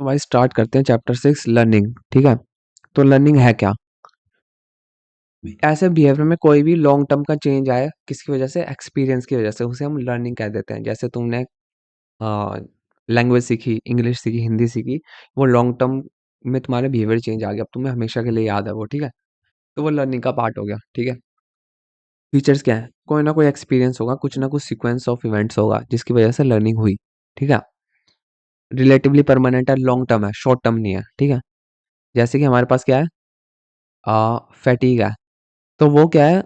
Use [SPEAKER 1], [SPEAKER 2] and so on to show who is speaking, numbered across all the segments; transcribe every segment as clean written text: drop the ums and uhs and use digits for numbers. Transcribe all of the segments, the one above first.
[SPEAKER 1] तो भाई स्टार्ट करते हैं चैप्टर 6 लर्निंग। ठीक है, तो लर्निंग है क्या? ऐसे बिहेवियर में कोई भी लॉन्ग टर्म का चेंज आए किसकी वजह से, एक्सपीरियंस की वजह से, उसे हम लर्निंग कह देते हैं। जैसे तुमने लैंग्वेज सीखी, इंग्लिश सीखी, हिंदी सीखी, वो लॉन्ग टर्म में तुम्हारे बिहेवियर चेंज आ गया, अब तुम्हें हमेशा के लिए याद है वो। ठीक है, तो वो लर्निंग का पार्ट हो गया। ठीक है, फीचर्स क्या है? कोई ना कोई एक्सपीरियंस होगा, कुछ ना कुछ सीक्वेंस ऑफ इवेंट्स होगा जिसकी वजह से लर्निंग हुई। ठीक है, रिलेटिवली परमानेंट है, लॉन्ग टर्म है, शॉर्ट टर्म नहीं है। ठीक है, जैसे कि हमारे पास क्या है, फैटीग है, तो वो क्या है,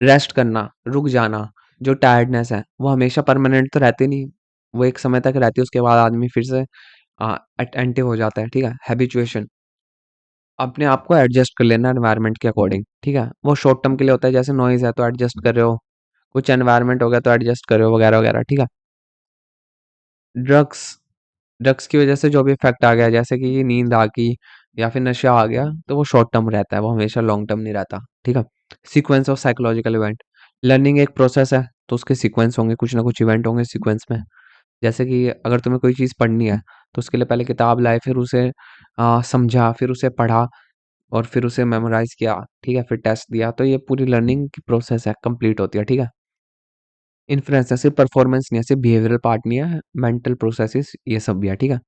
[SPEAKER 1] रेस्ट करना, रुक जाना। जो टायर्डनेस है वो हमेशा परमानेंट तो रहती नहीं, वो एक समय तक रहती है, उसके बाद आदमी फिर से अटेंटिव हो जाता है। ठीक है, हैबिचुएशन, अपने आप को एडजस्ट कर लेना एनवायरनमेंट के अकॉर्डिंग। ठीक है, वो शॉर्ट टर्म के लिए होता है, जैसे नॉइज है तो एडजस्ट कर रहे हो, कुछ एनवायरनमेंट हो गया तो एडजस्ट कर रहे हो, वगैरह वगैरह। ठीक है, ड्रग्स, ड्रग्स की वजह से जो भी इफेक्ट आ गया, जैसे कि नींद आ गई या फिर नशा आ गया, तो वो शॉर्ट टर्म रहता है, वो हमेशा लॉन्ग टर्म नहीं रहता। ठीक है, sequence of psychological event, learning एक प्रोसेस है तो उसके सीक्वेंस होंगे, कुछ ना कुछ इवेंट होंगे सीक्वेंस में। जैसे कि अगर तुम्हें कोई चीज़ पढ़नी है तो उसके लिए पहले किताब लाए, फिर उसे समझा, फिर उसे पढ़ा और फिर उसे मेमोराइज किया। ठीक है, फिर टेस्ट दिया, तो ये पूरी लर्निंग की प्रोसेस है, कंप्लीट होती है। ठीक है, इन्फ्लुएंस है, सिर्फ परफॉर्मेंस नहीं है, सिर्फ बिहेवियरल पार्ट नहीं है, मेंटल प्रोसेसेस ये सब भी है। ठीक है,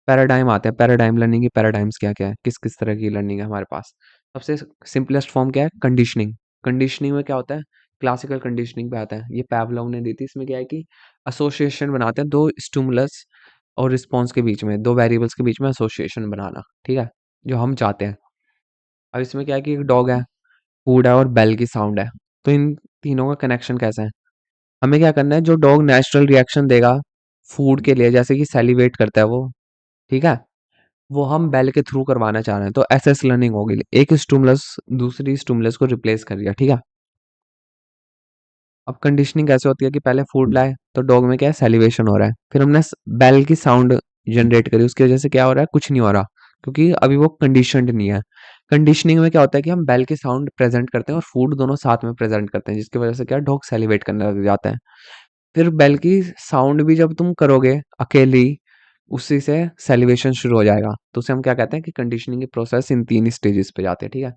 [SPEAKER 1] पैराडाइम आते हैं, पैराडाइम लर्निंग की पैराडाइम्स क्या-क्या है, किस-किस तरह की लर्निंग है हमारे पास। सबसे सिंपलेस्ट फॉर्म क्या है, कंडीशनिंग। कंडीशनिंग में क्या होता है, क्लासिकल कंडीशनिंग पे आता है, ये पैवलोव ने दी थी। इसमें क्या है कि एसोसिएशन बनाते हैं, 2 स्टिमुलस और रिस्पॉन्स के बीच में, 2 वेरिएबल्स के बीच में एसोसिएशन बनाना। ठीक है, जो हम चाहते हैं। अब इसमें क्या है कि एक डॉग है, फूड है और बेल की साउंड है, तो इन तीनों का कनेक्शन कैसा है? हमें क्या करना है, जो डॉग नेचुरल रिएक्शन देगा फूड के लिए, जैसे कि सैलिवेट करता है वो, ठीक है, वो हम बेल के थ्रू करवाना चाह रहे हैं, तो एसएस लर्निंग होगी। एक स्टिमुलस दूसरी स्टिमुलस को रिप्लेस कर दिया। ठीक है, अब कंडीशनिंग कैसे होती है कि पहले फूड लाए तो डॉग में क्या है, सैलिवेशन हो रहा है, फिर हमने बेल की साउंड जनरेट करी, उसकी वजह से क्या हो रहा है, कुछ नहीं हो रहा, क्योंकि अभी वो कंडीशनड नहीं है। कंडीशनिंग में क्या होता है कि हम बेल की साउंड प्रेजेंट करते हैं और फूड दोनों साथ में प्रेजेंट करते हैं, जिसकी वजह से क्या डॉग सैलिवेट करने लग जाता है। फिर बेल की साउंड भी जब तुम करोगे अकेली, उसी से सैलिवेशन शुरू हो जाएगा, तो उसे हम क्या कहते हैं कि कंडीशनिंग की प्रोसेस इन 3 स्टेजेस पे जाते हैं। ठीक है,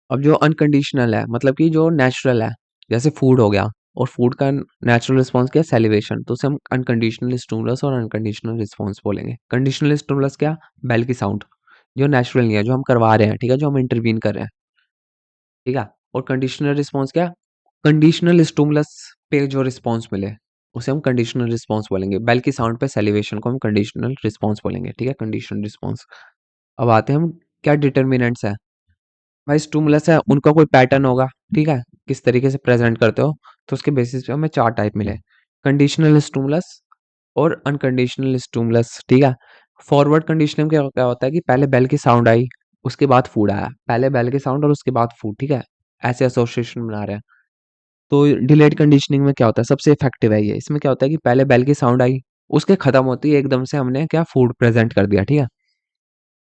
[SPEAKER 1] अब जो अनकंडीशनल है, मतलब कि जो नेचुरल है, जैसे फूड हो गया, और फूड का नेचुरल रिस्पॉन्स क्या है, सैलिवेशन, तो उसे हम अनकंडीशनल स्टिमुलस और अनकंडीशनल रिस्पॉन्स बोलेंगे। कंडीशनल स्टिमुलस क्या, बेल की साउंड, जो नेचुरल नहीं है, जो हम करवा रहे हैं। ठीक है, जो हम इंटरवीन कर रहे हैं। ठीक है, और कंडीशनल रिस्पॉन्स क्या, कंडीशनल स्टिमुलस पे जो रिस्पॉन्स मिले उसे हम कंडीशनल रिस्पॉन्स बोलेंगे। बेल की साउंड पे सेलिब्रेशन को हम कंडीशनल रिस्पॉन्स बोलेंगे। ठीक है, कंडीशनल रिस्पॉन्स। अब आते हैं हम, क्या डिटर्मिनेंट्स है भाई, स्टिमुलस है, उनका कोई पैटर्न होगा। ठीक है, किस तरीके से प्रेजेंट करते हो, तो उसके बेसिस पे हमें 4 टाइप मिले, कंडीशनल स्टिमुलस और अनकंडीशनल स्टिमुलस। ठीक है, फॉरवर्ड कंडीशनिंग क्या क्या होता है कि पहले बेल की साउंड आई, उसके बाद फूड आया, पहले बेल की साउंड और उसके बाद फूड। ठीक है, ऐसे एसोसिएशन बना रहे हैं। तो डिलेड कंडीशनिंग में क्या होता है, सबसे इफेक्टिव है ये। इसमें क्या होता है कि पहले बेल की साउंड आई, उसके खत्म होती है एकदम से हमने क्या, फूड प्रेजेंट कर दिया। ठीक है,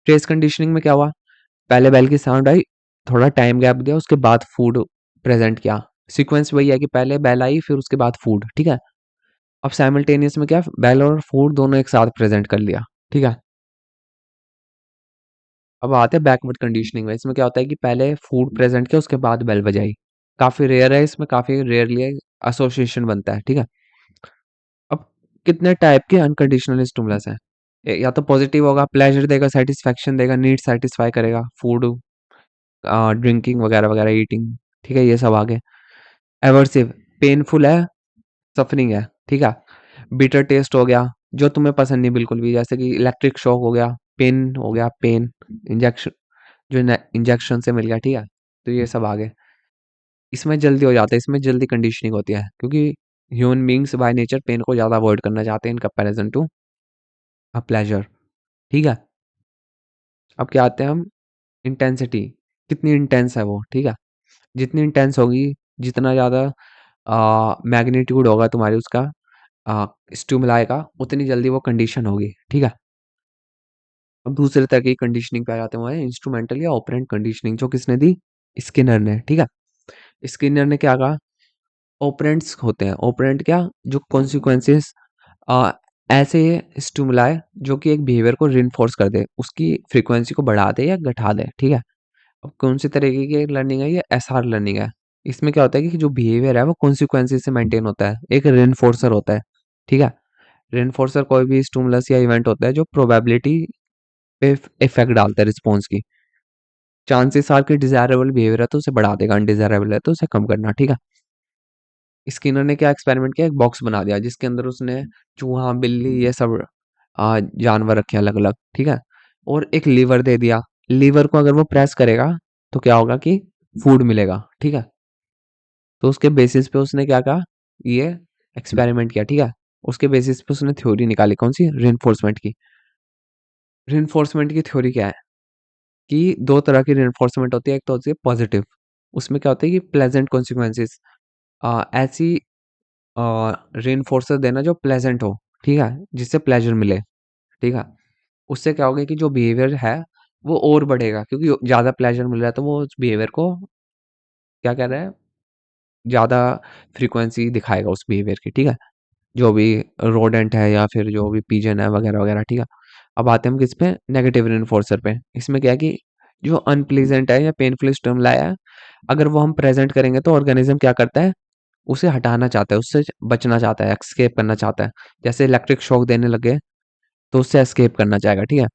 [SPEAKER 1] ट्रेस कंडीशनिंग में क्या हुआ, पहले बेल की साउंड आई, थोड़ा टाइम गैप दिया, उसके बाद फूड प्रेजेंट किया। सीक्वेंस वही है कि पहले बेल आई, फिर उसके बाद फूड। ठीक है, अब साइमल्टेनियस में क्या, बेल और फूड दोनों एक साथ प्रेजेंट कर लिया। ठीक है, अब आते हैं बैकवर्ड कंडीशनिंग में। इसमें क्या होता है कि पहले फूड प्रेजेंट किया, उसके बाद बेल बजाई। काफी रेयर है, इसमें काफी रेयरली एसोसिएशन बनता है। ठीक है, अब कितने टाइप के अनकंडीशनल स्टिमुलस हैं, या तो पॉजिटिव होगा, प्लेजर देगा, सेटिस्फेक्शन देगा, नीड सेटिस्फाई करेगा, फूड, ड्रिंकिंग वगैरह वगैरह, ईटिंग। ठीक है, ये सब आगे। एवर्सिव, पेनफुल है, सफरिंग है। ठीक है, बिटर टेस्ट हो गया, जो तुम्हें पसंद नहीं बिल्कुल भी, जैसे कि इलेक्ट्रिक शॉक हो गया, पेन हो गया, पेन, इंजेक्शन, जो इंजेक्शन से मिल गया। ठीक है, तो ये सब आगे। इसमें जल्दी हो जाता है, इसमें जल्दी कंडीशनिंग होती है, क्योंकि human beings by nature pain को ज़्यादा अवॉइड करना चाहते हैं in comparison to a pleasure. ठीक है, अब क्या आते हैं हम, इंटेंसिटी, कितनी इंटेंस है वो। ठीक है, जितनी इंटेंस होगी, जितना ज़्यादा मैग्नीट्यूड होगा तुम्हारी उसका स्टिमुलाई का, उतनी जल्दी वो कंडीशन होगी। ठीक है, अब दूसरे तरह की कंडीशनिंग पे आ जाते हैं, वो है इंस्ट्रूमेंटल या ऑपरेंट कंडीशनिंग, जो किसने दी, स्किनर ने। ठीक है, स्किनर ने क्या कहा, ऑपरेंट्स होते हैं, ऑपरेंट क्या, जो कॉन्सिक्वेंसेस ऐसे स्टिमुलाई जो कि एक बिहेवियर को रिइंफोर्स कर दे, उसकी फ्रीक्वेंसी को बढ़ा दे या घटा दे, ठीक है? अब कौन-सी तरीके की लर्निंग है, ये एसआर लर्निंग है। इसमें क्या होता है कि जो बिहेवियर है वो कॉन्सिक्वेंसेस से मेंटेन होता है, एक रिइंफोर्सर होता है, ठीक है? रिइंफोर्सर कोई भी स्टिमुलस या इवेंट होता है जो प्रोबेबिलिटी पे इफेक्ट डालता है रिस्पॉन्स की। चांसेस आर कि डिज़ायरेबल बिहेवियर है तो उसे बढ़ा देगा, अनडिज़ायरेबल है तो उसे कम करना, ठीक है? स्किनर ने क्या एक्सपेरिमेंट किया, एक बॉक्स बना दिया जिसके अंदर उसने चूहा, बिल्ली ये सब जानवर रखे अलग-अलग, ठीक है? और एक लीवर दे दिया, लीवर को अगर वो प्रेस करेगा तो क्या होगा कि फूड मिलेगा, ठीक है? तो उसके बेसिस पे उसने क्या कहा, ये एक्सपेरिमेंट किया, ठीक है? उसके बेसिस पे उसने थ्योरी निकाली, कौन-सी? रिइंफोर्समेंट की। रिइंफोर्समेंट की थ्योरी क्या है कि 2 तरह की रिइंफोर्समेंट होती है, एक तो होती है पॉजिटिव, उसमें क्या होता है कि प्लेजेंट कॉन्सिक्वेंसेस ऐसी रिइंफोर्सर देना जो प्लेजेंट हो, ठीक है? जिससे प्लेज़र मिले, ठीक है? उससे क्या होगा कि जो बिहेवियर है, वो और बढ़ेगा क्योंकि ज़्यादा प्लेज़र मिल रहा है तो वो उस बिहेवियर को क्या कह रहा है, ज़्यादा फ्रीक्वेंसी दिखाएगा उस बिहेवियर की, ठीक है? जो भी रोडेंट है या फिर जो भी पिजन है वगैरह-वगैरह, ठीक है? अब आते हैं हम किस पे, नेगेटिव रिइंफोर्सर पे। इसमें क्या है कि जो अनप्लीज़ेंट है या पेनफुल स्टिमुलाई है, अगर वो हम प्रेज़ेंट करेंगे तो ऑर्गेनिज़्म क्या करता है, उसे हटाना चाहता है, उससे बचना चाहता है, एस्केप करना चाहता है। जैसे इलेक्ट्रिक शॉक देने लगे, तो उससे एस्केप करना चाहेगा, ठीक है?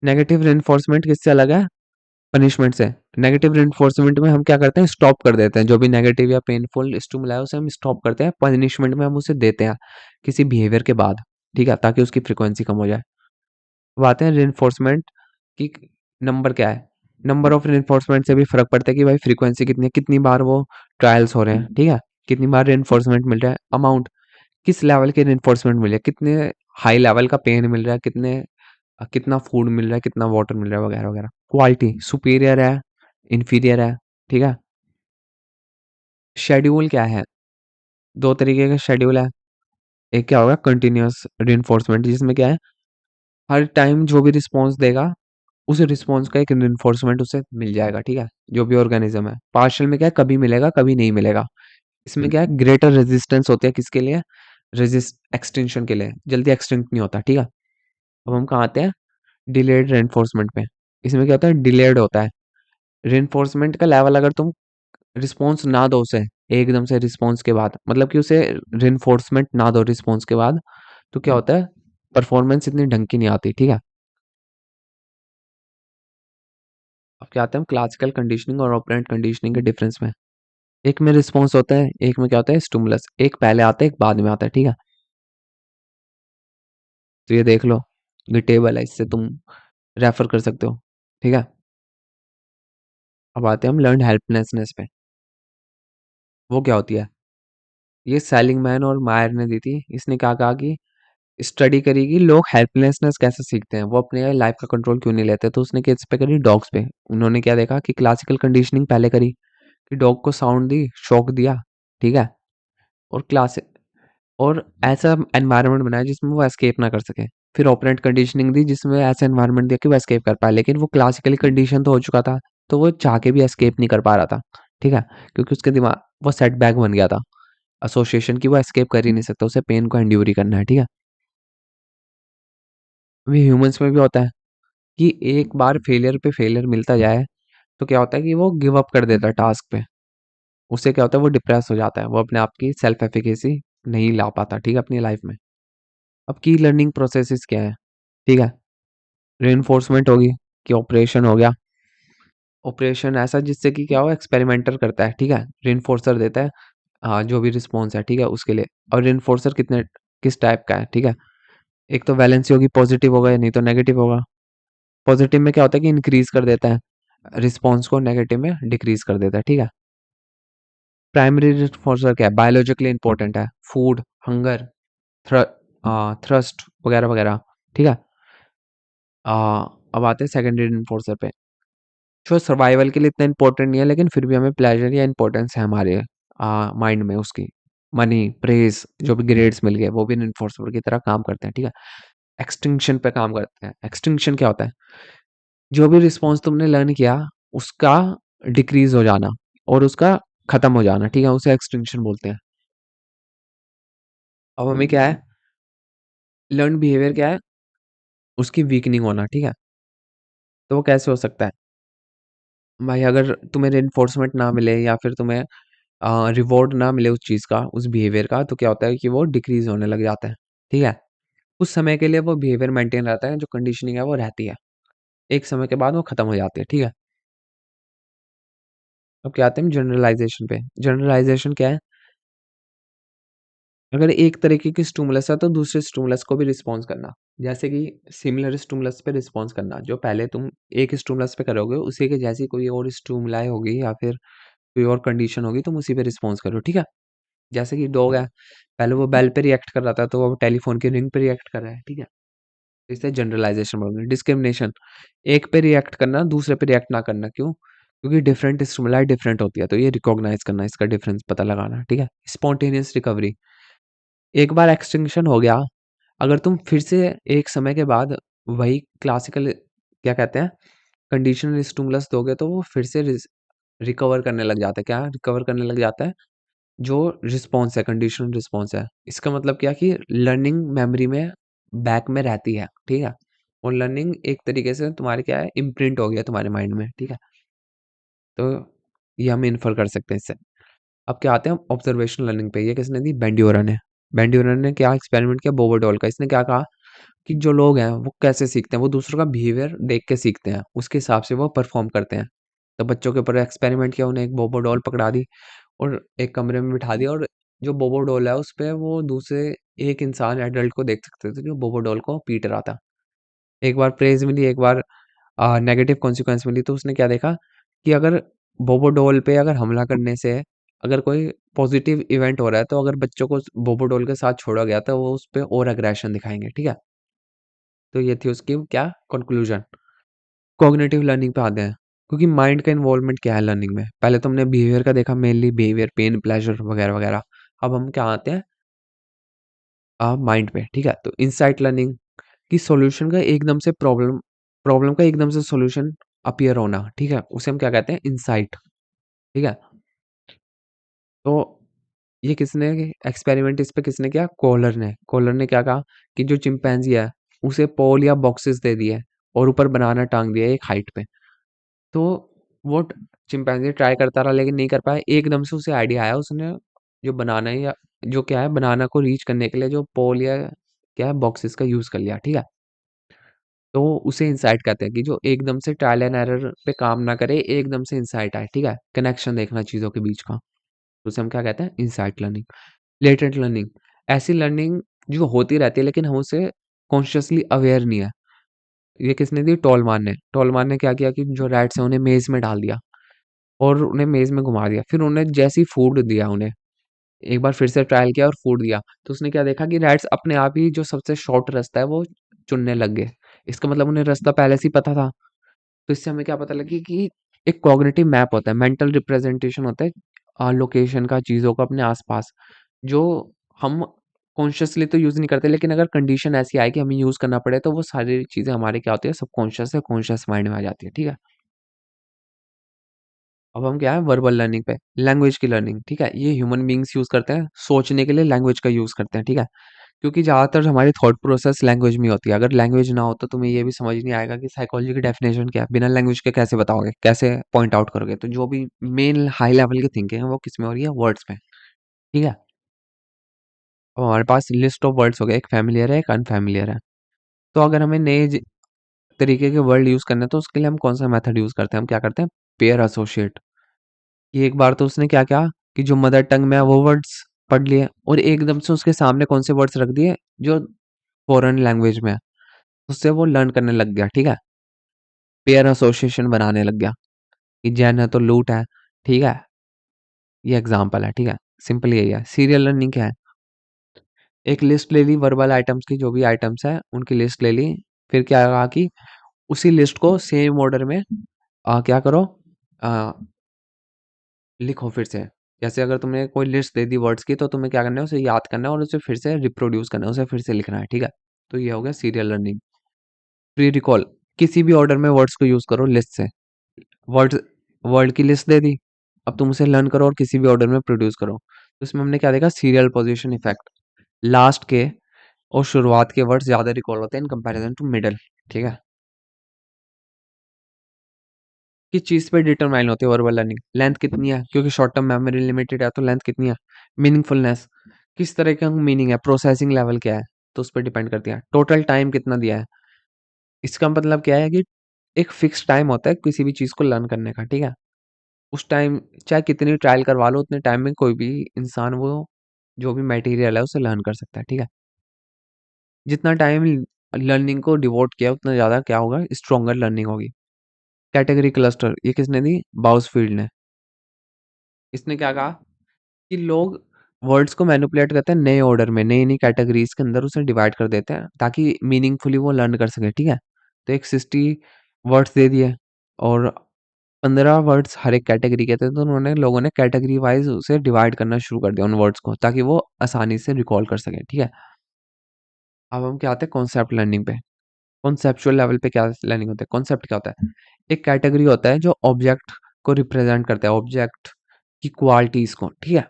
[SPEAKER 1] नेगेटिव रिइंफोर्समेंट किससे अलग है? पनिशमेंट से। नेगेटिव रिइंफोर्समेंट में हम क्या करते हैं, स्टॉप कर देते हैं, जो भी नेगेटिव या पेनफुल स्टिमुलाई है उसे हम स्टॉप करते हैं, पनिशमेंट में हम उसे देते हैं, किसी बिहेवियर के बाद, ठीक है? ताकि उसकी फ्रीक्वेंसी कम हो जाए। अब आते हैं रिइंफोर्समेंट की नंबर क्या है? नंबर ऑफ रिइंफोर्समेंट से भी फ़र्क पड़ता है कि भाई फ्रीक्वेंसी कितनी है, कितनी बार वो ट्रायल्स हो रहे हैं, ठीक है? कितनी बार रिइंफोर्समेंट मिल रहा है, अमाउंट, किस लेवल के रिइंफोर्समेंट मिल रहे हैं, कितने हाई लेवल का पेन मिल रहा है, कितना फूड मिल रहा है, कितना वाटर मिल रहा है वगैरह-वगैरह। क्वालिटी सुपीरियर है, इंफीरियर है, ठीक है? शेड्यूल क्या है? 2 तरीके का शेड्यूल है। एक क्या होगा, कंटीन्यूअस रिइंफोर्समेंट जिसमें क्या है, हर टाइम जो भी रिस्पॉन्स देगा, उस रिस्पॉन्स का एक रिइंफोर्समेंट उसे मिल जाएगा, ठीक है? जो भी ऑर्गेनिज़्म है। पार्शियल में क्या है, कभी मिलेगा, कभी नहीं मिलेगा। इसमें क्या है, ग्रेटर रेजिस्टेंस होती है किसके लिए? एक्सटिंक्शन के लिए, जल्दी एक्सटिंक्ट नहीं होता, ठीक है? अब हम कहाँ आते हैं? डिलेड रिइंफोर्समेंट पे। इसमें क्या होता है, डिलेड होता है। रिइंफोर्समेंट का लेवल अगर तुम रिस्पॉन्स ना दो उसे, एकदम से रिस्पॉन्स के बाद, मतलब कि उसे रिइंफोर्समेंट ना दो रिस्पॉन्स के बाद, तो क्या होता है, परफॉर्मेंस इतनी ढंग की नहीं आती, ठीक है? अब क्या आते हैं हम क्लासिकल कंडीशनिंग और ऑपरेंट कंडीशनिंग के डिफरेंस में। एक में रिस्पॉन्स होता है, एक में क्या होता है, स्टिमुलस। एक पहले आता है, एक बाद में आता है, ठीक है? तो ये देख लो, ये टेबल है, इससे तुम रेफर कर सकते हो, ठीक है? अब आते हैं हम लर्न्ड हेल्पलेसनेस पे। वो क्या होती है? ये सेलिंगमैन और मायर ने दी थी। इसने क्या कहा कि स्टडी करी कि लोग हेल्पलेसनेस कैसे सीखते हैं, वो अपने लाइफ का कंट्रोल क्यों नहीं लेते, तो उसने किस पे करी, डॉग्स पे। उन्होंने क्या देखा कि क्लासिकल कंडीशनिंग पहले करी कि डॉग को साउंड दी, शॉक दिया, ठीक है, और क्लास और ऐसा एनवायरनमेंट बनाया जिसमें वो एस्केप ना कर सके। फिर ऑपरेंट कंडीशनिंग दी जिसमें ऐसा एनवायरनमेंट दिया कि वो एस्केप कर पाए, लेकिन वो क्लासिकली कंडीशन तो हो चुका था, तो वो चाह के भी एस्केप नहीं कर पा रहा था, ठीक है, क्योंकि उसके दिमाग वो सेटबैक बन गया था एसोसिएशन की, वो एस्केप कर ही नहीं सकता, उसे पेन को एंड्योर ही करना है, ठीक है। अभी ह्यूमंस में भी होता है कि एक बार फेलियर पे फेलियर मिलता जाए तो क्या होता है कि वो गिव अप कर देता है टास्क पे। उससे क्या होता है, वो डिप्रेस हो जाता है, वो अपने आप की सेल्फ एफिकेसी नहीं ला पाता, ठीक है, अपनी लाइफ में। अब की लर्निंग प्रोसेसेस क्या है, ठीक है? रिइंफोर्समेंट होगी कि ऑपरेशन हो गया। ऑपरेशन ऐसा जिससे कि क्या हो, एक्सपेरिमेंटर करता है, ठीक है? रिइंफोर्सर देता है जो भी रिस्पॉन्स है, ठीक है, उसके लिए। और रिइंफोर्सर किस टाइप का है, ठीक है? एक तो वैलेंसी होगी, पॉजिटिव होगा या नहीं तो नेगेटिव होगा। पॉजिटिव में क्या होता है कि इंक्रीज कर देता है रिस्पॉन्स को, नेगेटिव में डिक्रीज कर देता है, ठीक है? प्राइमरी रिइंफोर्सर क्या है, बायोलॉजिकली इंपॉर्टेंट है, फूड, हंगर, थ्रस्ट वगैरह वगैरह, ठीक है? आ, अब आते हैं सेकेंडरी रिइंफोर्सर पे, जो सर्वाइवल के लिए इतना इंपॉर्टेंट नहीं है, लेकिन फिर भी हमें प्लेजर या इंपॉर्टेंस है हमारे माइंड में उसकी। मनी, प्रेज, जो भी ग्रेड्स मिल गए वो भी रिइंफोर्सर की तरह काम करते हैं, ठीक है? एक्सटिंक्शन पे काम करते हैं। एक्सटिंक्शन क्या होता है, जो भी रिस्पॉन्स तुमने लर्न किया उसका डिक्रीज हो जाना और उसका खत्म हो जाना, ठीक है, उसे एक्सटिंक्शन बोलते हैं। अब हमें क्या है, लर्न बिहेवियर क्या है? उसकी वीकनिंग होना, ठीक है? तो वो कैसे हो सकता है? भाई अगर तुम्हें रिइंफोर्समेंट ना मिले या फिर तुम्हें रिवॉर्ड ना मिले उस चीज़ का, उस बिहेवियर का, तो क्या होता है कि वो डिक्रीज़ होने लग जाता है, ठीक है? कुछ समय के लिए वो बिहेवियर मेंटेन रहता है, जो कंडीशनिंग है वो रहती है। एक समय के बाद वो खत्म हो जाती है, ठीक है? अब क्या आते हैं हम जनरलाइज़ेशन पे। जनरलाइज़ेशन क्या है? अगर एक तरीके की स्टिमुलस है तो दूसरे स्टिमुलस को भी रिस्पॉन्स करना। जैसे कि सिमिलर स्टिमुलस पे रिस्पॉन्स करना। जो पहले तुम एक स्टिमुलस पे करोगे, उसी के जैसी कोई और स्टिमुलाई होगी या फिर कोई और कंडीशन होगी, तुम उसी पे रिस्पॉन्स करो, ठीक है? जैसे कि डॉग है, पहले वो बेल पे रिएक्ट कर रहा था, तो अब टेलीफ़ोन की रिंग पे रिएक्ट कर रहा है, ठीक है? इसे जनरलाइज़ेशन बोलेंगे। डिस्क्रिमिनेशन, एक पे रिएक्ट करना, दूसरे पे रिएक्ट ना करना, क्यों? क्योंकि डिफरेंट स्टिमुलाई डिफरेंट होती है, तो ये रिकॉग्नाइज़ करना, इसका डिफरेंस पता लगाना, ठीक है? स्पॉन्टेनियस रिकवरी, एक बार एक्सटिंक्शन हो गया, अगर तुम फिर से एक समय के बाद वही क्लासिकल क्या कहते हैं, कंडीशनल स्टिमुलस दोगे, तो वो फिर से रिकवर करने लग जाता है। क्या रिकवर करने लग जाता है? जो रिस्पॉन्स है, कंडीशनल रिस्पॉन्स है। इसका मतलब क्या कि लर्निंग मेमोरी में बैक में रहती है, ठीक है? और लर्निंग एक तरीके से तुम्हारे क्या है, इम्प्रिंट हो गया तुम्हारे माइंड में, ठीक है? तो ये हम इन्फर कर सकते हैं इससे। अब क्या आते हैं हम ऑब्जर्वेशनल लर्निंग पे। ये किसने दी? बेंडियोरा ने। बेंडियोरा ने क्या एक्सपेरिमेंट किया? बोबोडॉल का। इसने क्या कहा कि जो लोग हैं वो कैसे सीखते हैं? वो दूसरों का बिहेवियर देख के सीखते हैं, उसके हिसाब से वो परफॉर्म करते हैं। तो बच्चों के ऊपर एक्सपेरिमेंट किया, उन्हें एक बोबोडॉल पकड़ा दी और एक कमरे में बिठा दिया, और जो बोबोडॉल है उस पे वो दूसरे एक इंसान एडल्ट को देख सकते थे जो बोबोडॉल को पीट रहा था। एक बार प्रेज़ मिली, एक बार नेगेटिव कॉन्सिक्वेंस मिली, तो उसने क्या देखा कि अगर बोबोडॉल पे अगर हमला करने से अगर कोई पॉजिटिव इवेंट हो रहा है, तो अगर बच्चों को बोबोडॉल के साथ छोड़ा गया तो वो उस पे और एग्रेशन दिखाएँगे, ठीक है? तो ये थी उसकी क्या कंक्लूजन। कॉग्निटिव लर्निंग पे आते हैं, क्योंकि माइंड का इन्वॉल्वमेंट क्या है लर्निंग में। पहले तो हमने बिहेवियर का देखा, मेनली बिहेवियर, पेन, प्लेजर वगैरह वगैरह। अब हम क्या आते हैं माइंड पे, ठीक है? तो इनसाइट लर्निंग कि सॉल्यूशन का एकदम से प्रॉब्लम प्रॉब्लम का एकदम से सॉल्यूशन अपीयर होना, ठीक है? उसे हम क्या कहते हैं? इनसाइट, ठीक है? तो ये किसने एक्सपेरिमेंट इस पे किसने किया? कॉलर ने क्या कहा कि जो चिंपैंजी है उसे पॉल या बॉक्सेस दे दिए और ऊपर बनाना टांग दिया एक हाइट पे। तो वो चिंपैंजी ट्राई करता रहा लेकिन नहीं कर पाया। एकदम से उसे आइडिया आया, उसने जो बनाना है या जो क्या है बनाना को रीच करने के लिए जो पोल या क्या है बॉक्सेस का यूज कर लिया, ठीक है? तो उसे इंसाइट कहते हैं कि जो एकदम से ट्रायल एंड एरर पे काम ना करे, एकदम से इंसाइट आए, ठीक है? कनेक्शन देखना चीज़ों के बीच का, तो उसे हम क्या कहते हैं? Insight learning. लेटेंट लर्निंग, ऐसी लर्निंग जो होती रहती है लेकिन हम उससे कॉन्शियसली अवेयर नहीं है। ये किसने दी? टॉलमान ने। टॉलमान ने क्या किया कि जो रैट्स हैं उन्हें मेज़ में डाल दिया और उन्हें मेज़ में घुमा दिया। फिर उन्हें जैसे ही फूड दिया उन्हें, एक बार फिर से ट्रायल किया और फूड दिया, तो उसने क्या देखा कि रैट्स अपने आप ही जो सबसे शॉर्ट रास्ता है वो चुनने लग गए। इसका मतलब उन्हें रास्ता पहले से ही पता था। तो इससे हमें क्या पता लगी कि एक कॉग्निटिव मैप होता है, मेंटल रिप्रेजेंटेशन होता है लोकेशन का, चीज़ों का अपने आस-पास, जो हम कॉन्शियसली तो यूज़ नहीं करते, लेकिन अगर कंडीशन ऐसी आए कि हमें यूज़ करना पड़े, तो वो सारी चीज़ें हमारे क्या होती है, सबकॉन्शियस से कॉन्शियस माइंड में आ जाती है, ठीक है? अब हम क्या है वर्बल लर्निंग पे, लैंग्वेज की लर्निंग, ठीक है? ये ह्यूमन बीइंग्स यूज़ करते हैं, सोचने के लिए लैंग्वेज का यूज़ करते हैं, ठीक है? क्योंकि ज़्यादातर हमारी थॉट प्रोसेस लैंग्वेज में होती है। अगर लैंग्वेज ना हो तो तुम्हें ये भी समझ नहीं आएगा कि साइकोलॉजी की डेफिनेशन क्या है। बिना लैंग्वेज के कैसे बताओगे? कैसे पॉइंट आउट करोगे? तो जो भी मेन हाई लेवल की थिंकिंग है वो किसमें हो रही है? वर्ड्स में, ठीक है? अब हमारे पास लिस्ट ऑफ वर्ड्स हो गए, एक फ़ैमिलियर है, एक अनफ़ैमिलियर है। तो अगर हमें नए तरीके के वर्ड यूज़ करने हैं तो उसके लिए हम कौन-सा मेथड यूज़ करते हैं? हम क्या करते हैं? Pair associate. कि एक बार तो उसने क्या किया कि जो मदर टंग में है वो वर्ड्स पढ़ लिए और एकदम से उसके सामने कौन से वर्ड्स रख दिए जो फ़ॉरेन लैंग्वेज में है। उससे वो लर्न करने लग गया, ठीक है? पेयर एसोसिएशन बनाने लग गया कि जैन है तो लूट है, ठीक है? ये एग्ज़ाम्पल है, ठीक है? सिंपल यही है। सीरियल लर्निंग क्या है? एक लिस्ट ले ली वर्बल आइटम्स की, जो भी आइटम्स हैं उनकी लिस्ट ले ली, फिर क्या कहा कि उसी लिस्ट को सेम ऑर्डर में क्या करो अ, लिखो फिर से। जैसे अगर तुमने कोई लिस्ट दे दी वर्ड्स की, तो तुम्हें क्या करना है, उसे याद करना है और उसे फिर से रिप्रोड्यूस करना है, उसे फिर से लिखना है, ठीक है? तो ये हो गया सीरियल लर्निंग। प्री रिकॉल, किसी भी ऑर्डर में वर्ड्स को यूज़ करो लिस्ट से। वर्ड्स वर्ड की लिस्ट दे दी, अब तुम उसे लर्न करो और किसी भी ऑर्डर में प्रोड्यूस करो। तो इसमें हमने क्या देखा? Serial position effect. लास्ट के और शुरुआत के वर्ड्स ज़्यादा रिकॉल होते हैं इन कंपैरिजन टू मिडल, ठीक है? किस चीज़ पे डिटरमाइन होती है वर्बल लर्निंग? लेंथ कितनी है? क्योंकि शॉर्ट टर्म मेमोरी लिमिटेड है तो लेंथ कितनी है? मीनिंगफुलनेस, किस तरह का मीनिंग है? प्रोसेसिंग लेवल क्या है? तो उस पे डिपेंड करती है। टोटल टाइम कितना दिया है? इसका मतलब क्या है कि एक फिक्स टाइम होता है किसी भी चीज़ को लर्न करने का, ठीक है? उस टाइम चाहे कितनी ट्रायल करवा लो, उतने टाइम में कोई भी इंसान वो जो भी मटेरियल है उसे लर्न कर सकता है, ठीक है? जितना टाइम लर्निंग को डिवोट किया उतना ज़्यादा क्या होगा? स्ट्रॉन्गर लर्निंग होगी। कैटेगरी क्लस्टर ये किसने दी? बाउसफील्ड ने। इसने क्या कहा कि लोग वर्ड्स को मैनिपुलेट करते हैं नए ऑर्डर में, नई-नई कैटेगरीज़ के अंदर उसे डिवाइड कर देते हैं ताकि मीनिंगफुली वो लर्न कर सकें, ठीक है? तो एक 60 वर्ड्स दे दिए और 15 वर्ड्स हर एक कैटेगरी के थे, तो उन्होंने लोगों ने कैटेगरी वाइज़ उसे डिवाइड करना शुरू कर दिया उन वर्ड्स को ताकि वो आसानी से रिकॉल कर सकें, ठीक है? अब हम क्या आते हैं कॉन्सेप्ट लर्निंग पे। कॉन्सेप्चुअल लेवल पे क्या लर्निंग होता है? कॉन्सेप्ट क्या होता है? एक कैटेगरी होता है जो ऑब्जेक्ट को रिप्रेजेंट करता है, ऑब्जेक्ट की क्वालिटीज़ को, ठीक है?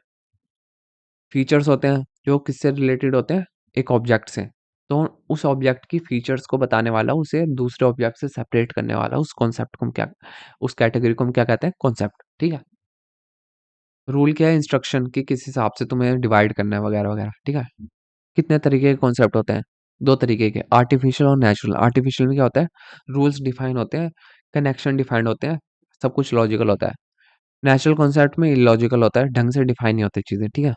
[SPEAKER 1] फीचर्स होते हैं जो किससे रिलेटेड होते हैं? एक ऑब्जेक्ट से। तो उस ऑब्जेक्ट की फीचर्स को बताने वाला, उसे दूसरे ऑब्जेक्ट से सेपरेट करने वाला उस कॉन्सेप्ट को हम क्या उस कैटेगरी को हम क्या कहते हैं? कॉन्सेप्ट, ठीक है? रूल क्या है? इंस्ट्रक्शन कि किस हिसाब से तुम्हें डिवाइड करना है वगैरह-वगैरह, ठीक है? कितने तरीके के कॉन्सेप्ट होते हैं? 2 तरीके के, आर्टिफिशियल और नेचुरल। आर्टिफिशियल में क्या होता है? रूल्स डिफाइन होते हैं, कनेक्शन डिफाइंड होते हैं, सब कुछ लॉजिकल होता है। नेचुरल कॉन्सेप्ट में इलॉजिकल होता है, ढंग से डिफाइन नहीं होती चीज़ें, ठीक है?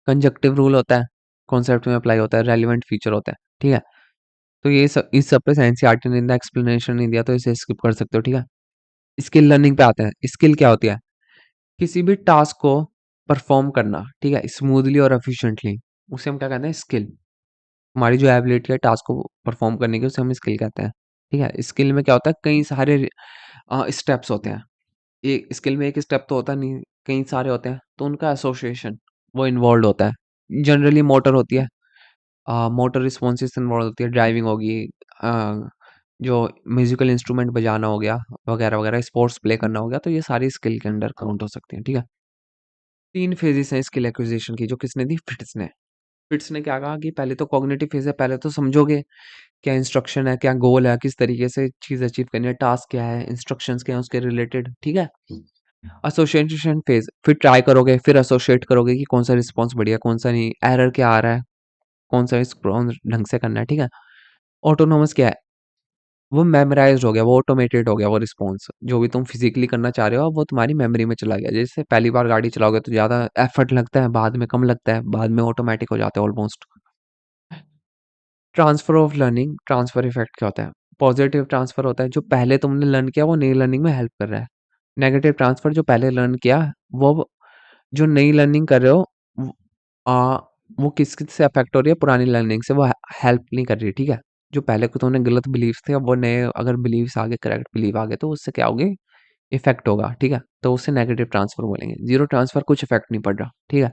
[SPEAKER 1] कंजक्टिव रूल होता है, कॉन्सेप्ट में अप्लाई होता है, रेलेवेंट फीचर होता है, ठीक है? तो ये सब इस सब पे एनसीईआरटी ने इतना एक्सप्लेनेशन नहीं दिया तो इसे स्किप कर सकते हो, ठीक है? स्किल लर्निंग पे आते हैं। स्किल क्या होती है? किसी भी टास्क को परफॉर्म करना, ठीक है? स्मूथली और एफिशिएंटली, उसे हम क्या कहते हैं? स्किल। हमारी जो एबिलिटी है टास्क को परफॉर्म करने की उसे हम स्किल कहते हैं, ठीक है? स्किल में क्या होता है? कई सारे स्टेप्स होते हैं। एक स्किल में एक स्टेप तो होता नहीं, कई सारे होते हैं, तो उनका एसोसिएशन वो इन्वॉल्वड होता है। जनरली मोटर होती है, मोटर रिस्पॉन्सेस इन्वॉल्व होती है, ड्राइविंग होगी, अ, जो म्यूजिकल इंस्ट्रूमेंट बजाना हो गया, वगैरह-वगैरह, स्पोर्ट्स प्ले करना हो गया, तो ये सारी स्किल के अंडर काउंट हो सकती हैं, ठीक है? 3 फेजेस हैं स्किल एक्विजिशन की, जो किसने दी? फिट्स ने। फिट्स ने क्या कहा कि पहले तो कॉग्निटिव फेज है, पहले तो समझोगे क्या इंस्ट्रक्शन है, क्या गोल है, किस तरीके से चीज़ अचीव करनी है, टास्क क्या है, इंस्ट्रक्शंस क्या हैं उसके रिलेटेड, ठीक है? एसोसिएशन फेज, फिर ट्राई करोगे, फिर एसोसिएट करोगे कि कौन सा रिस्पॉन्स बढ़िया, कौन सा नहीं, एरर क्या आ रहा है, कौन सा इसको ढंग से करना है, ठीक है? ऑटोनॉमस क्या है? वो मेमोराइज़्ड हो गया, वो ऑटोमेटेड हो गया वो रिस्पॉन्स। जो भी तुम फिज़िकली करना चाह रहे हो, वो तुम्हारी मेमोरी में चला गया। जैसे पहली बार गाड़ी चलाओगे तो ज़्यादा एफर्ट लगता है, बाद में कम लगता है, बाद में ऑटोमैटिक हो जाता है almost. Transfer of learning, transfer effect क्या होता है? पॉज़िटिव ट्रांसफर होता है, जो पहले तुमने लर्न किया वो नई लर्निंग में हेल्प कर रहा है। नेगेटिव ट्रांसफर, जो पहले लर्न किया वो जो नई लर्निंग कर रहे हो वो अ, वो किस-किस से अफ़ेक्ट हो रही है? पुरानी लर्निंग से, वो हेल्प नहीं कर रही, ठीक है? जो पहले को तुमने गलत बिलीफ्स थे, अब वो नए अगर बिलीव्स आ गए, करेक्ट बिलीव आ गए, तो उससे क्या होगे? इफ़ेक्ट होगा, ठीक है? तो उसे नेगेटिव ट्रांसफर बोलेंगे। ज़ीरो ट्रांसफर, कुछ इफ़ेक्ट नहीं पड़ रहा, ठीक है?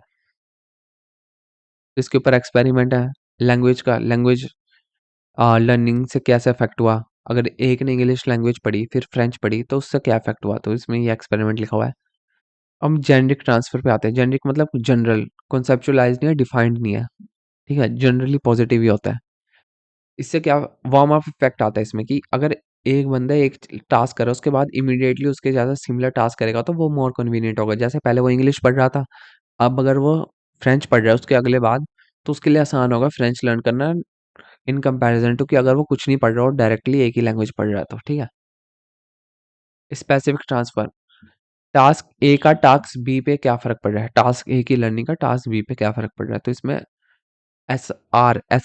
[SPEAKER 1] इसके ऊपर एक्सपेरिमेंट है, लैंग्वेज का। लैंग्वेज लर्निंग से कैसे इफ़ेक्ट हुआ? अगर एक ने इंग्लिश लैंग्वेज पढ़ी, फिर फ्रेंच पढ़ी, तो उससे क्या इफ़ेक्ट हुआ? तो इसमें ये एक्सपेरिमेंट लिखा हुआ है। अब जेनेरिक ट्रांसफर पे आते हैं। जेनेरिक मतलब जनरल, कॉन्सेप्चुअलाइज़ नहीं है, डिफाइंड नहीं है, ठीक है? जनरली पॉज़िटिव ही होता है। इससे क्या वार्म अप इफ़ेक्ट आता है इसमें कि अगर एक बंदा एक टास्क कर रहा है, उसके बाद इमीडिएटली उसके ज़्यादा सिमिलर टास्क करेगा, तो वो मोर कन्वीनिएंट होगा। जैसे पहले वो इंग्लिश पढ़ रहा था, अब अगर वो फ्रेंच पढ़ रहा है उसके अगले बाद, तो उसके लिए आसान होगा फ्रेंच लर्न करना इन कंपैरिज़न टू कि अगर वो कुछ नहीं पढ़ रहा और डायरेक्टली एक ही लैंग्वेज पढ़ रहा है तो, ठीक है? स्पेसिफिक ट्रांसफर, टास्क ए का टास्क बी पे क्या फ़र्क पड़ रहा है? टास्क ए की लर्निंग का टास्क बी पे क्या फ़र्क पड़ रहा है? तो इसमें एस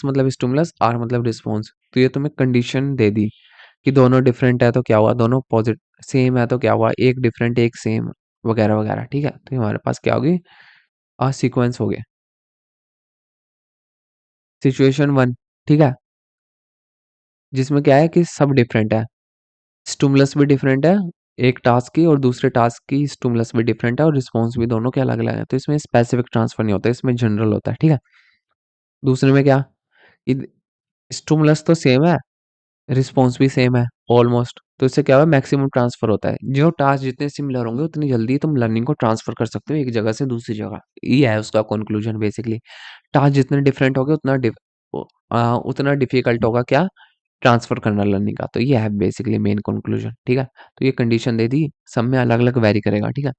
[SPEAKER 1] मतलब स्टिमुलस, आर मतलब रिस्पॉन्स। तो ये तुम्हें कंडीशन दे दी कि दोनों डिफरेंट है तो क्या हुआ? दोनों सेम है तो क्या हुआ? एक डिफरेंट, एक सेम, वगैरह-वगैरह, ठीक है? तो हमारे पास क्या होगी? सीक्वेंस हो गए। सिचुएशन 1, ठीक है? जिसमें क्या है कि सब डिफरेंट है। स्टिमुलस भी डिफरेंट है, एक टास्क की और दूसरे टास्क की स्टिमुलस भी डिफरेंट है और रिस्पॉन्स भी दोनों के अलग-अलग है। तो इसमें स्पेसिफिक ट्रांसफर नहीं होता, इसमें जनरल होता है, ठीक है? दूसरे में क्या? इद स्टिमुलस तो सेम है, रिस्पॉन्स भी सेम है ऑलमोस्ट, तो इससे क्या हुआ, मैक्सिमम ट्रांसफर होता है। जो टास्क जितने सिमिलर होंगे उतनी जल्दी तुम लर्निंग को ट्रांसफर कर सकते हो एक जगह से दूसरी जगह। ये है उसका कंक्लूजन बेसिकली। टास्क जितने डिफरेंट होंगे उतना डिफिकल्ट होगा क्या, ट्रांसफर करना लर्निंग का। तो ये है बेसिकली मेन कंक्लूजन, ठीक है। तो ये कंडीशन दे दी, सब में अलग अलग वेरी करेगा, ठीक है।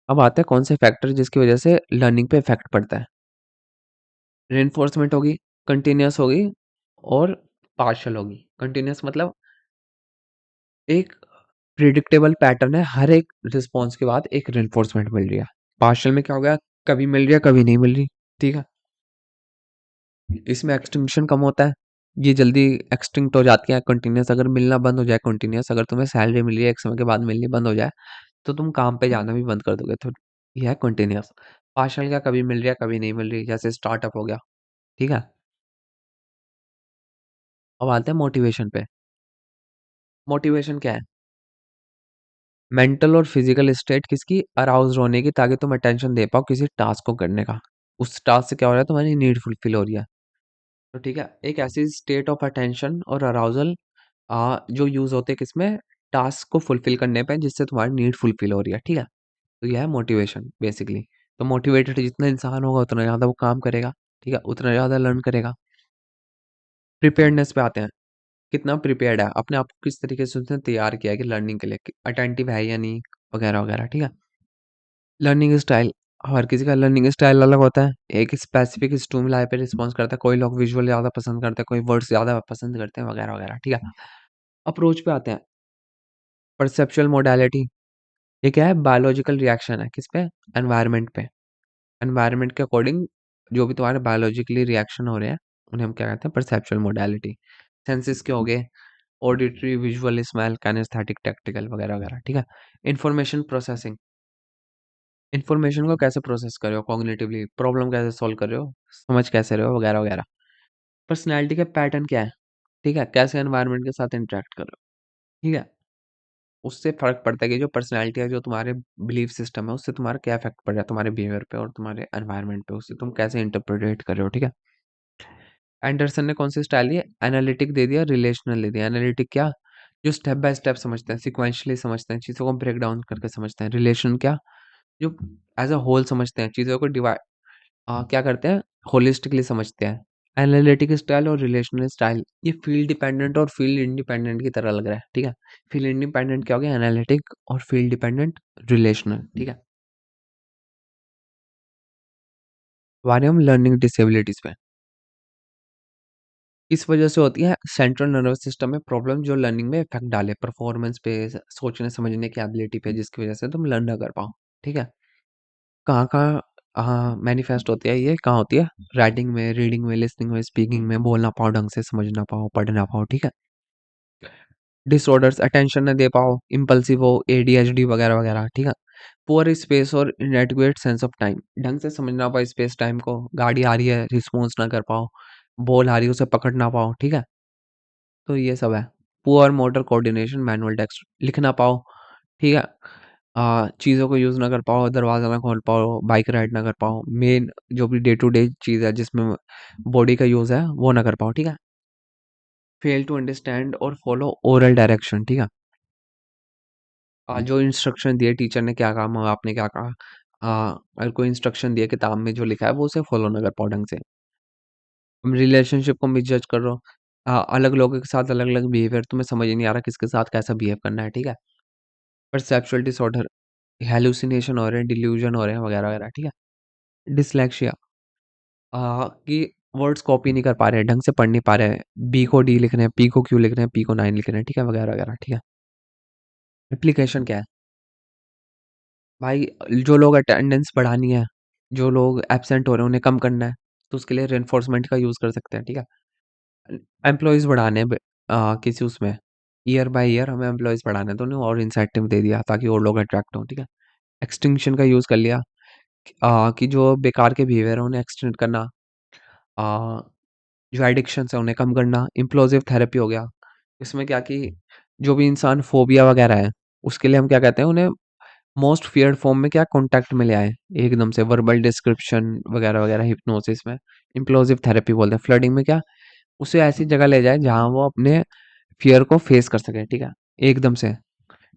[SPEAKER 1] अब आते हैं कौन से फैक्टर जिसकी वजह से लर्निंग पे इफेक्ट पड़ता है। रेनफोर्समेंट होगी, कंटिन्यूअस होगी, और पार्शियल होगी। कंटिन्यूअस मतलब एक प्रिडिक्टेबल पैटर्न है, हर एक रिस्पॉन्स के बाद एक रेनफोर्समेंट मिल रही है। पार्शियल में क्या हो गया, कभी मिल रही है कभी नहीं मिल रही, ठीक है। इसमें एक्सटिंक्शन कम होता है, ये जल्दी एक्सटिंक्ट हो जाती है। कंटिन्यूअस अगर मिलना बंद हो जाए, कंटिन्यूअस अगर तुम्हें सैलरी मिल रही है एक समय के बाद मिलनी बंद हो जाए, तो तुम काम पे जाना भी बंद कर दोगे। तो ये है कंटिन्यूअस। पार्शियल क्या, कभी मिल रही है कभी नहीं मिल रही, जैसे स्टार्टअप हो गया, ठीक है। अब आते हैं मोटिवेशन पे। मोटिवेशन क्या है, मेंटल और फिजिकल स्टेट किसकी, अराउज होने की, ताकि तुम अटेंशन दे पाओ किसी टास्क को करने का। उस टास्क से क्या हो रहा है, तुम्हारी नीड फुलफिल हो रही है। तो ठीक है, एक ऐसी स्टेट ऑफ अटेंशन और अराउजल जो यूज होते हैं किसमें, टास्क को फुलफिल करने पे, जिससे तुम्हारी नीड फुलफिल हो रही है, ठीक है। तो यह है मोटिवेशन बेसिकली। तो मोटिवेटेड जितना इंसान होगा उतना ज्यादा वो काम करेगा, ठीक है, उतना ज्यादा लर्न करेगा। प्रिपेयर्डनेस पे आते हैं, कितना प्रिपेयर्ड है, अपने आप को किस तरीके से उसने तैयार किया है कि लर्निंग के लिए, अटेंटिव है या नहीं, वगैरह वगैरह, ठीक है। लर्निंग स्टाइल, हर किसी का लर्निंग स्टाइल अलग होता है। एक स्पेसिफिक स्टिमुलाई पे रिस्पॉन्स करता है, कोई लोग विजुअल ज़्यादा पसंद करते हैं, कोई वर्ड्स ज़्यादा पसंद करते हैं, वगैरह वगैरह, ठीक है। अप्रोच पे आते हैं, परसेप्चुअल मोडालिटी। ये क्या है, बायोलॉजिकल रिएक्शन है किस पे, एनवायरनमेंट पे। एनवायरनमेंट के अकॉर्डिंग जो भी तुम्हारे बायोलॉजिकली रिएक्शन हो रहे हैं, उन्हें हम क्या कहते हैं, परसेप्चुअल मोडालिटी। सेंसेस के हो गए, auditory, visual, smell, kinaesthetic, tactical, वगैरह वगैरह, ठीक है। इंफॉर्मेशन प्रोसेसिंग, इन्फॉर्मेशन को कैसे प्रोसेस कर रहे हो कॉग्निटिवली, प्रॉब्लम कैसे सॉल्व कर रहे हो, समझ कैसे रहे हो, वगैरह वगैरह। पर्सनैलिटी का पैटर्न क्या है, ठीक है, कैसे एनवायरनमेंट के साथ इंटरेक्ट कर रहे हो, ठीक है। उससे फर्क पड़ता है कि जो पर्सनैलिटी है, जो तुम्हारे बिलीफ सिस्टम है, उससे तुम्हारा क्या इफेक्ट पड़ रहा है तुम्हारे बिहेवियर पे और तुम्हारे एनवायरनमेंट पे, उससे तुम कैसे इंटरप्रेट कर रहे हो, ठीक है। एंडरसन ने कौन सी स्टाइल दी, एनालिटिक दे दिया, रिलेशनल दे दिया। एनालिटिक क्या, जो स्टेप बाय स्टेप समझते हैं, सिक्वेंशली समझते हैं, चीज़ों को ब्रेक डाउन करके समझते हैं। रिलेशन क्या, जो एज अ होल समझते हैं, चीज़ों को डिवाइड क्या करते हैं, होलिस्टिकली समझते हैं। एनालिटिक स्टाइल और रिलेशनल स्टाइल, ये फील्ड डिपेंडेंट और फील्ड इंडिपेंडेंट की तरह लग रहा है, ठीक है। फील्ड इंडिपेंडेंट क्या हो गया, एनालिटिक, और फील्ड डिपेंडेंट रिलेशनल, ठीक है। अब आ रहे हम लर्निंग डिसेबिलिटीज पे। इस वजह से होती है सेंट्रल नर्वस सिस्टम में प्रॉब्लम, जो लर्निंग में इफेक्ट डाले, परफॉर्मेंस पे, सोचने समझने की एबिलिटी पे, जिसकी वजह से तुम लर्न ना कर पाओ, ठीक है। कहाँ कहाँ मैनिफेस्ट होती है, ये कहाँ होती है, राइटिंग में, रीडिंग में, लिसनिंग में, स्पीकिंग में, बोलना पाओ ढंग से, समझ ना पाओ, पढ़ ना पाओ, ठीक है। डिसऑर्डर्स, अटेंशन न दे पाओ, इम्पल्सिव हो, एडीएचडी, वगैरह वगैरह, ठीक है। पुअर स्पेस और इनएडुकेट सेंस ऑफ टाइम, ढंग से समझ ना पाओ स्पेस टाइम को, गाड़ी आ रही है रिस्पॉन्स ना कर पाओ, बॉल आ रही है उसे पकड़ ना पाओ, ठीक है। तो ये सब है। Poor motor coordination, manual text लिख ना पाओ, ठीक है। चीज़ों को यूज़ ना कर पाओ, दरवाज़ा ना खोल पाओ, बाइक राइड ना कर पाओ, मेन जो भी डे टू डे चीज़ है जिसमें बॉडी का यूज़ है वो ना कर पाओ, ठीक है। फेल टू अंडरस्टैंड और फॉलो ओरल डायरेक्शन, ठीक है। जो इंस्ट्रक्शन दिए टीचर ने, क्या काम हुआ, आपने क्या कहा, अगर कोई इंस्ट्रक्शन दिया किताब में जो लिखा है वो उसे फॉलो ना कर पाओ ढंग से। तुम रिलेशनशिप को मिसजज कर रहे हो, अलग लोगों के साथ अलग अलग बिहेवियर, तुम्हें समझ ही नहीं आ रहा किसके साथ कैसा बिहेव करना है, ठीक है। परसेप्चुअल डिसऑर्डर, हेलुसिनेशन हो रहे हैं, डिल्यूजन हो रहे हैं, वगैरह वगैरह, ठीक है। डिसलेक्सिया, कि वर्ड्स कॉपी नहीं कर पा रहे हैं, ढंग से पढ़ नहीं पा रहे हैं, बी को डी लिख रहे हैं, पी को क्यू लिख रहे हैं, पी को नाइन लिख रहे हैं, ठीक है, वगैरह वगैरह, ठीक है। एप्लीकेशन क्या है भाई, जो लोग अटेंडेंस बढ़ानी है, जो लोग एब्सेंट हो रहे हैं उन्हें कम करना है, तो उसके लिए रेनफोर्समेंट का यूज़ कर सकते हैं, ठीक है। एम्प्लॉयज़ बढ़ाने हैं किसी उसमें, ईयर बाय ईयर हमें एम्प्लॉयज़ बढ़ाने हैं, तो उन्हें और इंसेंटिव दे दिया ताकि और लोग अट्रैक्ट हों, ठीक है। एक्सटिंक्शन का यूज़ कर लिया, कि जो बेकार के बिहेवियर है उन्हें एक्सटेंड करना, अ, जो एडिक्शंस है उन्हें कम करना। इम्प्लोसिव थेरेपी हो गया, इसमें क्या कि जो भी इंसान फोबिया वगैरह है, उसके लिए हम क्या कहते हैं, उन्हें मोस्ट फियर्ड फॉर्म में क्या कॉन्टैक्ट में ले आए, एकदम से वर्बल डिस्क्रिप्शन, वगैरह वगैरह, हिप्नोसिस में इम्प्लोसिव थेरेपी बोलते हैं। फ्लडिंग में क्या, उसे ऐसी जगह ले जाए जहाँ वो अपने फ़ियर को फेस कर सके, ठीक है? एकदम से।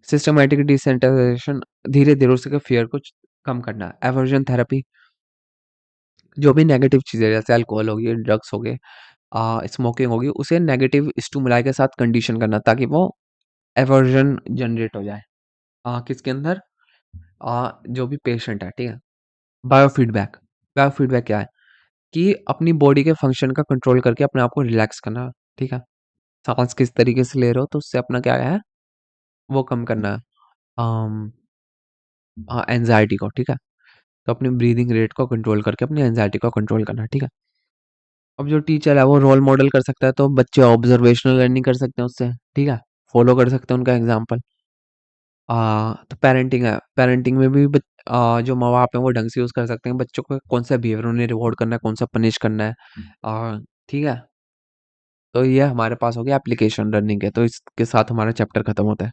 [SPEAKER 1] सिस्टमैटिक डिसेंसिटाइजेशन, धीरे-धीरे उसके फ़ियर को कम करना। एवर्जन थेरेपी, जो भी नेगेटिव चीज़ें जैसे अल्कोहल हो गई, ड्रग्स हो गए, स्मोकिंग होगी, उसे नेगेटिव स्टिमुलाई के साथ कंडीशन करना ताकि वो एवर्जन जनरेट हो जाए। किसके अंदर? जो भी पेशेंट है, ठीक है? बायोफीडबैक, बायोफीडबैक क्या है? कि अपनी बॉडी के फंक्शन का कंट्रोल करके अपने आप को रिलैक्स करना, ठीक है? साँस किस तरीके से ले रहे हो तो उससे अपना क्या है, वो कम करना है, अम, एंग्ज़ायटी को, ठीक है? तो अपनी ब्रीथिंग रेट को कंट्रोल करके अपनी एंग्ज़ायटी को कंट्रोल करना, ठीक है? अब जो टीचर है वो रोल मॉडल कर सकता है, तो बच्चे ऑब्जर्वेशनल लर्निंग कर सकते हैं उससे, ठीक है? फॉलो कर सकते हैं उनका एग्ज़ाम्पल। तो पेरेंटिंग है, पेरेंटिंग में भी जो माँ-बाप हैं वो ढंग से यूज़ कर सकते हैं, बच्चों को कौन-सा बिहेवियर उन्हें रिवॉर्ड करना है, कौन-सा पनिश करना है, ठीक है? तो ये हमारे पास हो गया एप्लीकेशन लर्निंग के, तो इसके साथ हमारा चैप्टर खत्म होता है।